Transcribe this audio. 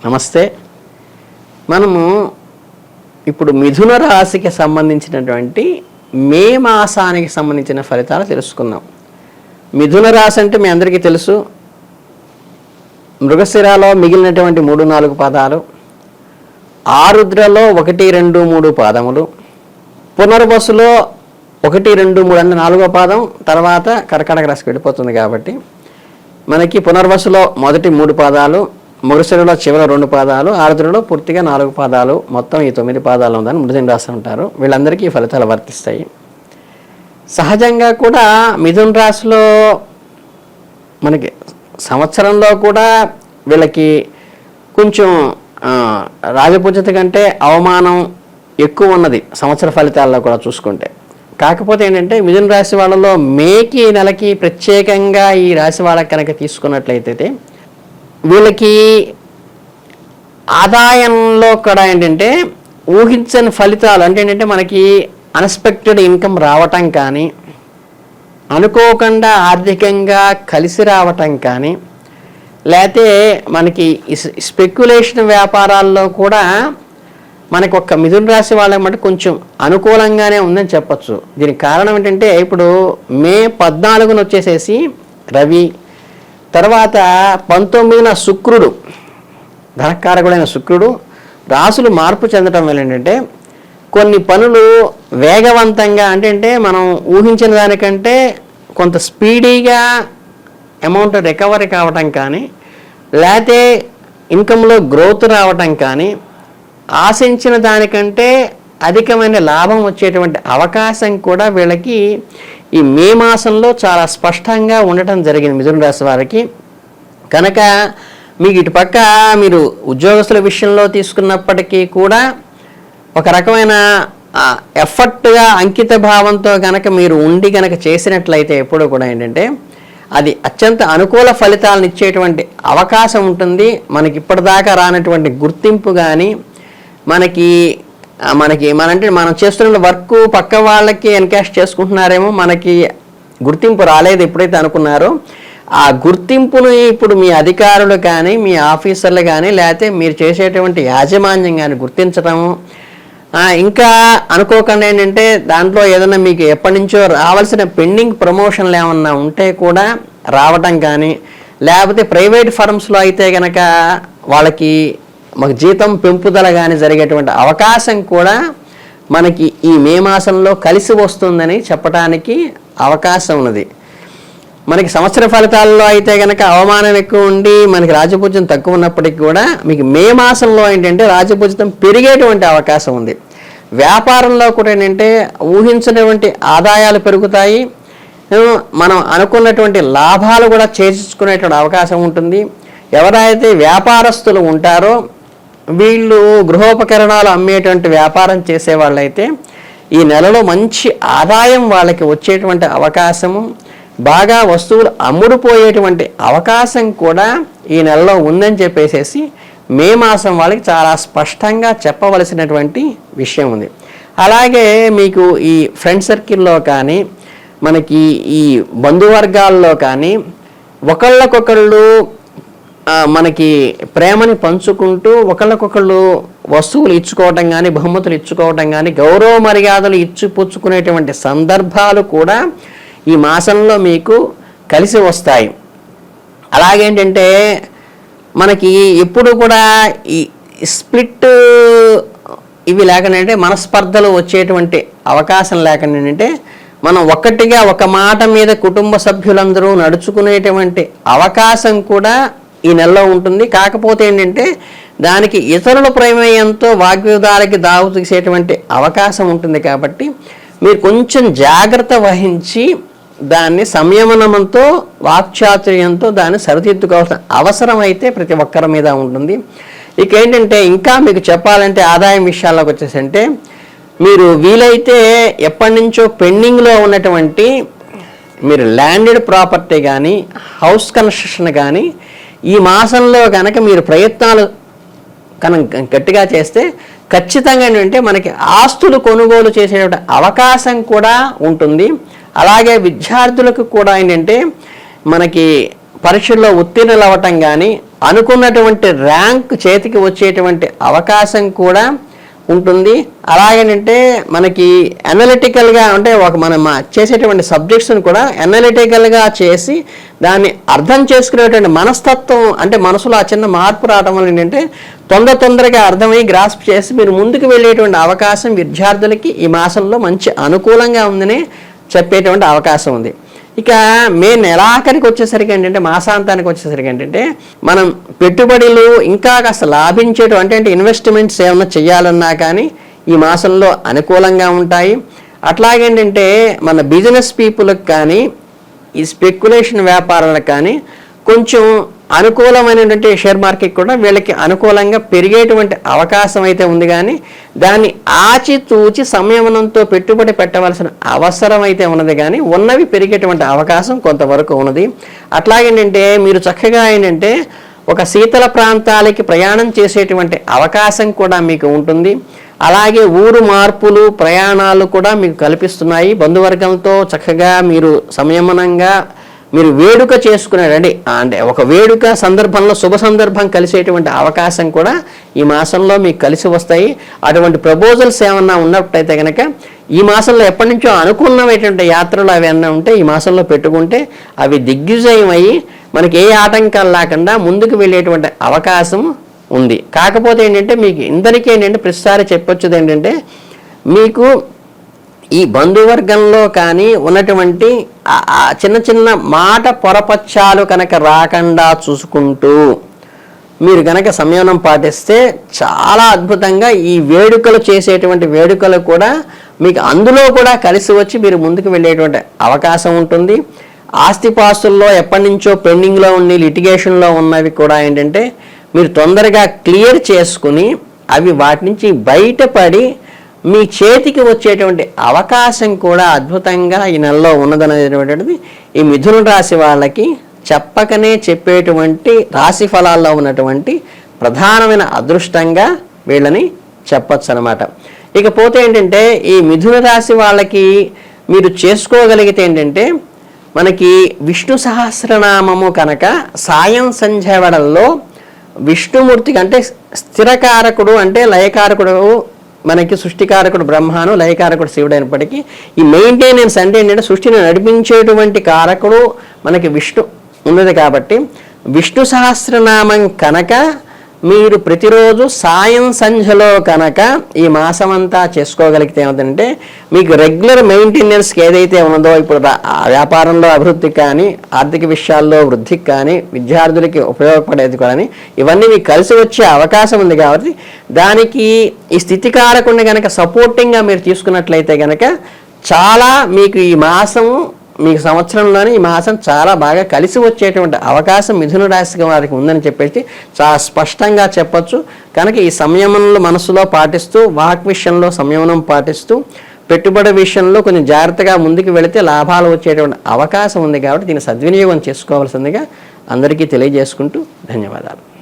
నమస్తే. మనము ఇప్పుడు మిథున రాశికి సంబంధించినటువంటి మే మాసానికి సంబంధించిన ఫలితాలు తెలుసుకుందాం. మిథున రాశి అంటే మీ అందరికీ తెలుసు, మృగశిరాలో మిగిలినటువంటి 3-4 పాదాలు, ఆరుద్రలో 1, 2, 3 పాదములు, పునర్వసులో 1, 2, 3 అంటే 4వ పాదం, తర్వాత కర్కాటక రాశికి వెళ్ళిపోతుంది. కాబట్టి మనకి పునర్వసులో మొదటి 3 పాదాలు, మృగశిరలో చివరి 2 పాదాలు, ఆరుద్రలో పూర్తిగా 4 పాదాలు, మొత్తం ఈ 9 పాదాలు ఉందని మిథున రాశి ఉంటారు. వీళ్ళందరికీ ఈ ఫలితాలు వర్తిస్తాయి. సహజంగా కూడా మిథున రాశిలో మనకి సంవత్సరంలో కూడా వీళ్ళకి కొంచెం రాజపూజ్యత కంటే అవమానం ఎక్కువ ఉన్నది సంవత్సర ఫలితాల్లో కూడా చూసుకుంటే. కాకపోతే ఏంటంటే మిథున రాశి వాళ్ళలో మేకి నెలకి ప్రత్యేకంగా ఈ రాశి వాళ్ళకి కనుక తీసుకున్నట్లయితే వీళ్ళకి ఆదాయంలో కూడా ఏంటంటే ఊహించని ఫలితాలు అంటే ఏంటంటే మనకి అన్ఎక్స్పెక్టెడ్ ఇన్కమ్ రావటం కానీ, అనుకోకుండా ఆర్థికంగా కలిసి రావటం కానీ, లేకపోతే మనకి స్పెక్యులేషన్ వ్యాపారాల్లో కూడా మనకు ఒక్క మిథున రాశి వాళ్ళకి మటు కొంచెం అనుకూలంగానే ఉందని చెప్పచ్చు. దీనికి కారణం ఏంటంటే ఇప్పుడు మే 14న వచ్చేసేసి రవి, తర్వాత 19న శుక్రుడు, ధనకారకుడైన శుక్రుడు రాశులు మార్పు చెందటం వల్ల ఏంటంటే కొన్ని పనులు వేగవంతంగా అంటే మనం ఊహించిన దానికంటే కొంత స్పీడీగా అమౌంట్ రికవరీ కావటం కానీ, లేకపోతే ఇన్కంలో గ్రోత్ రావటం కానీ, ఆశించిన దానికంటే అధికమైన లాభం వచ్చేటువంటి అవకాశం కూడా వీళ్ళకి ఈ మే మాసంలో చాలా స్పష్టంగా ఉండటం జరిగింది మిథున రాశి వారికి. కనుక మీకు ఇటుపక్క మీరు ఉద్యోగస్తుల విషయంలో తీసుకున్నప్పటికీ కూడా ఒక రకమైన ఎఫర్ట్గా అంకిత భావంతో కనుక మీరు ఉండి కనుక చేసినట్లయితే ఎప్పుడూ కూడా ఏంటంటే అది అత్యంత అనుకూల ఫలితాలను ఇచ్చేటువంటి అవకాశం ఉంటుంది. మనకి ఇప్పటిదాకా రానటువంటి గుర్తింపు కానీ, మనం చేస్తున్న వర్క్ పక్క వాళ్ళకి ఎన్కాష్ చేసుకుంటున్నారేమో, మనకి గుర్తింపు రాలేదు ఎప్పుడైతే అనుకున్నారో ఆ గుర్తింపును ఇప్పుడు మీ అధికారులు కానీ, మీ ఆఫీసర్లు కానీ, లేకపోతే మీరు చేసేటువంటి యాజమాన్యం కానీ గుర్తించటము, ఇంకా అనుకోకుండా ఏంటంటే దాంట్లో ఏదైనా మీకు ఎప్పటి నుంచో రావాల్సిన పెండింగ్ ప్రమోషన్లు ఏమన్నా ఉంటే కూడా రావటం కానీ, లేకపోతే ప్రైవేట్ ఫర్మ్స్లో అయితే కనుక వాళ్ళకి మాకు జీతం పెంపుదల కానీ జరిగేటువంటి అవకాశం కూడా మనకి ఈ మే మాసంలో కలిసి వస్తుందని చెప్పడానికి అవకాశం ఉన్నది. మనకి సంవత్సర ఫలితాల్లో అయితే కనుక అవమానం ఎక్కువ ఉండి మనకి రాజపూజ్యం తక్కువ ఉన్నప్పటికీ కూడా మీకు మే మాసంలో ఏంటంటే రాజపూజ్యం పెరిగేటువంటి అవకాశం ఉంది. వ్యాపారంలో కూడా ఏంటంటే ఊహించినటువంటి ఆదాయాలు పెరుగుతాయి, మనం అనుకున్నటువంటి లాభాలు కూడా చేర్చుకునేటువంటి అవకాశం ఉంటుంది. ఎవరైతే వ్యాపారస్తులు ఉంటారో వీళ్ళు గృహోపకరణాలు అమ్మేటువంటి వ్యాపారం చేసే వాళ్ళైతే ఈ నెలలో మంచి ఆదాయం వాళ్ళకి వచ్చేటువంటి అవకాశము, బాగా వస్తువులు అమ్ముడుపోయేటువంటి అవకాశం కూడా ఈ నెలలో ఉందని చెప్పేసి మే మాసం వాళ్ళకి చాలా స్పష్టంగా చెప్పవలసినటువంటి విషయం ఉంది. అలాగే మీకు ఈ ఫ్రెండ్ సర్కిల్లో కానీ, మనకి ఈ బంధువర్గాల్లో కానీ ఒకళ్ళకొకళ్ళు మనకి ప్రేమని పంచుకుంటూ ఒకళ్ళకొకళ్ళు వస్తువులు ఇచ్చుకోవటం కానీ, బహుమతులు ఇచ్చుకోవటం కానీ, గౌరవ మర్యాదలు ఇచ్చిపుచ్చుకునేటువంటి సందర్భాలు కూడా ఈ మాసంలో మీకు కలిసి వస్తాయి. అలాగేంటంటే మనకి ఎప్పుడు కూడా ఈ స్ప్లిట్ ఇవి లేకుండా మనస్పర్ధలు వచ్చేటువంటి అవకాశం లేకుండా ఏంటంటే మనం ఒక్కటిగా ఒక మాట మీద కుటుంబ సభ్యులందరూ నడుచుకునేటువంటి అవకాశం కూడా ఈ నెలలో ఉంటుంది. కాకపోతే ఏంటంటే దానికి ఇతరుల ప్రమేయంతో వాగ్వివాదాలకి దావు తీసేటువంటి అవకాశం ఉంటుంది. కాబట్టి మీరు కొంచెం జాగ్రత్త వహించి దాన్ని సంయమనంతో, వాక్చాతుర్యంతో దాన్ని సరిదిద్దుకోవాల్సిన అవసరం అయితే ప్రతి ఒక్కరి మీద ఉంటుంది. ఇక ఏంటంటే ఇంకా మీకు చెప్పాలంటే ఆదాయం విషయాల్లోకి వచ్చేసంటే మీరు వీలైతే ఎప్పటి నుంచో పెండింగ్లో ఉన్నటువంటి మీరు ల్యాండెడ్ ప్రాపర్టీ కానీ, హౌస్ కన్స్ట్రక్షన్ కానీ ఈ మాసంలో కనుక మీరు ప్రయత్నాలు కనుక గట్టిగా చేస్తే ఖచ్చితంగా ఏంటంటే మనకి ఆస్తులు కొనుగోలు చేసే అవకాశం కూడా ఉంటుంది. అలాగే విద్యార్థులకు కూడా ఏంటంటే మనకి పరీక్షల్లో ఉత్తీర్ణులు అవ్వటం కానీ అనుకున్నటువంటి ర్యాంక్ చేతికి వచ్చేటువంటి అవకాశం కూడా ఉంటుంది. అలాగేంటంటే మనకి అనలిటికల్గా అంటే మనం చేసేటువంటి సబ్జెక్ట్స్ని కూడా అనలిటికల్గా చేసి దాన్ని అర్థం చేసుకునేటువంటి మనస్తత్వం అంటే మనసులో ఆ చిన్న మార్పు రావడం వల్ల ఏంటంటే తొందరగా అర్థమై గ్రాస్ప్ చేసి మీరు ముందుకు వెళ్ళేటువంటి అవకాశం విద్యార్థులకి ఈ మాసంలో మంచి అనుకూలంగా ఉందని చెప్పేటువంటి అవకాశం ఉంది. ఇక మే నెలాఖరికి వచ్చేసరికి ఏంటంటే మాసాంతానికి వచ్చేసరికి ఏంటంటే మనం పెట్టుబడులు ఇంకా కాస్త లాభించేటువంటి అంటే ఇన్వెస్ట్మెంట్స్ ఏమన్నా చేయాలన్నా కానీ ఈ మాసంలో అనుకూలంగా ఉంటాయి. అట్లాగేంటంటే మన బిజినెస్ పీపుల్కి కానీ ఈ స్పెక్యులేషన్ వ్యాపారాలకు కానీ కొంచెం అనుకూలమైనటువంటి షేర్ మార్కెట్ కూడా వీళ్ళకి అనుకూలంగా పెరిగేటువంటి అవకాశం అయితే ఉంది. కానీ దాన్ని ఆచితూచి సంయమనంతో పెట్టుబడి పెట్టవలసిన అవసరం అయితే ఉన్నది. కానీ ఉన్నవి పెరిగేటువంటి అవకాశం కొంతవరకు ఉన్నది. అట్లాగేంటంటే మీరు చక్కగా ఏంటంటే ఒక శీతల ప్రాంతాలకి ప్రయాణం చేసేటువంటి అవకాశం కూడా మీకు ఉంటుంది. అలాగే ఊరు మార్పులు ప్రయాణాలు కూడా మీకు కల్పిస్తున్నాయి. బంధువర్గంతో చక్కగా మీరు సంయమనంగా మీరు వేడుక చేసుకున్నారండి అంటే ఒక వేడుక సందర్భంలో శుభ సందర్భం కలిసేటువంటి అవకాశం కూడా ఈ మాసంలో మీకు కలిసి వస్తాయి. అటువంటి ప్రపోజల్స్ ఏమన్నా ఉన్నట్టయితే కనుక ఈ మాసంలో ఎప్పటి నుంచో అనుకున్నటువంటి యాత్రలు అవి ఏమన్నా ఉంటే ఈ మాసంలో పెట్టుకుంటే అవి దిగ్విజయం అయ్యి మనకి ఏ ఆటంకాలు లేకుండా ముందుకు వెళ్ళేటువంటి అవకాశం ఉంది. కాకపోతే ఏంటంటే మీకు ఇందరికీ ఏంటంటే ప్రతిసారి చెప్పొచ్చుది ఏంటంటే మీకు ఈ బంధువర్గంలో కానీ ఉన్నటువంటి చిన్న చిన్న మాట పొరపచ్చాలు కనుక రాకుండా చూసుకుంటూ మీరు కనుక సంయమనం పాటిస్తే చాలా అద్భుతంగా ఈ వేడుకలు చేసేటువంటి వేడుకలు కూడా మీకు అందులో కూడా కలిసి వచ్చి మీరు ముందుకు వెళ్ళేటువంటి అవకాశం ఉంటుంది. ఆస్తిపాస్తుల్లో ఎప్పటి నుంచో పెండింగ్లో ఉండి లిటిగేషన్లో ఉన్నవి కూడా ఏంటంటే మీరు తొందరగా క్లియర్ చేసుకుని అవి వాటి నుంచి బయటపడి మీ చేతికి వచ్చేటువంటి అవకాశం కూడా అద్భుతంగా ఈ నెలలో ఉన్నదనేటువంటిది ఈ మిథున రాశి వాళ్ళకి చెప్పకనే చెప్పేటువంటి రాశి ఫలాల్లో ఉన్నటువంటి ప్రధానమైన అదృష్టంగా వీళ్ళని చెప్పచ్చు అనమాట. ఇకపోతే ఏంటంటే ఈ మిథున రాశి వాళ్ళకి మీరు చేసుకోగలిగితే ఏంటంటే మనకి విష్ణు సహస్రనామము కనుక సాయం సంధ్యావేళల్లో విష్ణుమూర్తికి అంటే స్థిరకారకుడు అంటే లయకారకుడు మనకి సృష్టికారకుడు బ్రహ్మను లయకారకుడు శివుడు అయినప్పటికీ ఈ మెయింటెనెన్స్ అంటే ఏంటంటే సృష్టిని నడిపించేటువంటి కారకుడు మనకి విష్ణు ఉన్నది. కాబట్టి విష్ణు సహస్రనామం కనుక మీరు ప్రతిరోజు సాయం సంధ్యలో కనుక ఈ మాసమంతా చేసుకోగలిగితే ఏమిటంటే మీకు రెగ్యులర్ మెయింటెనెన్స్కి ఏదైతే ఉన్నదో ఇప్పుడు వ్యాపారంలో అభివృద్ధికి కానీ ఆర్థిక విషయాల్లో వృద్ధికి కానీ విద్యార్థులకి ఉపయోగపడేది కానీ ఇవన్నీ మీకు కలిసి వచ్చే అవకాశం ఉంది. కాబట్టి దానికి ఈ స్థితికారకుడిని కనుక సపోర్టింగ్గా మీరు తీసుకున్నట్లయితే కనుక చాలా మీకు ఈ మాసము మీకు సంవత్సరంలోనే ఈ మాసం చాలా బాగా కలిసి వచ్చేటువంటి అవకాశం మిథున రాశి వారికి ఉందని చెప్పేసి చాలా స్పష్టంగా చెప్పొచ్చు. కనుక ఈ సంయమనంలో మనసులో పాటిస్తూ వాక్ విషయంలో సంయమనం పాటిస్తూ పెట్టుబడి విషయంలో కొంచెం జాగ్రత్తగా ముందుకు వెళితే లాభాలు వచ్చేటువంటి అవకాశం ఉంది. కాబట్టి దీన్ని సద్వినియోగం చేసుకోవాల్సిందిగా అందరికీ తెలియజేసుకుంటూ ధన్యవాదాలు.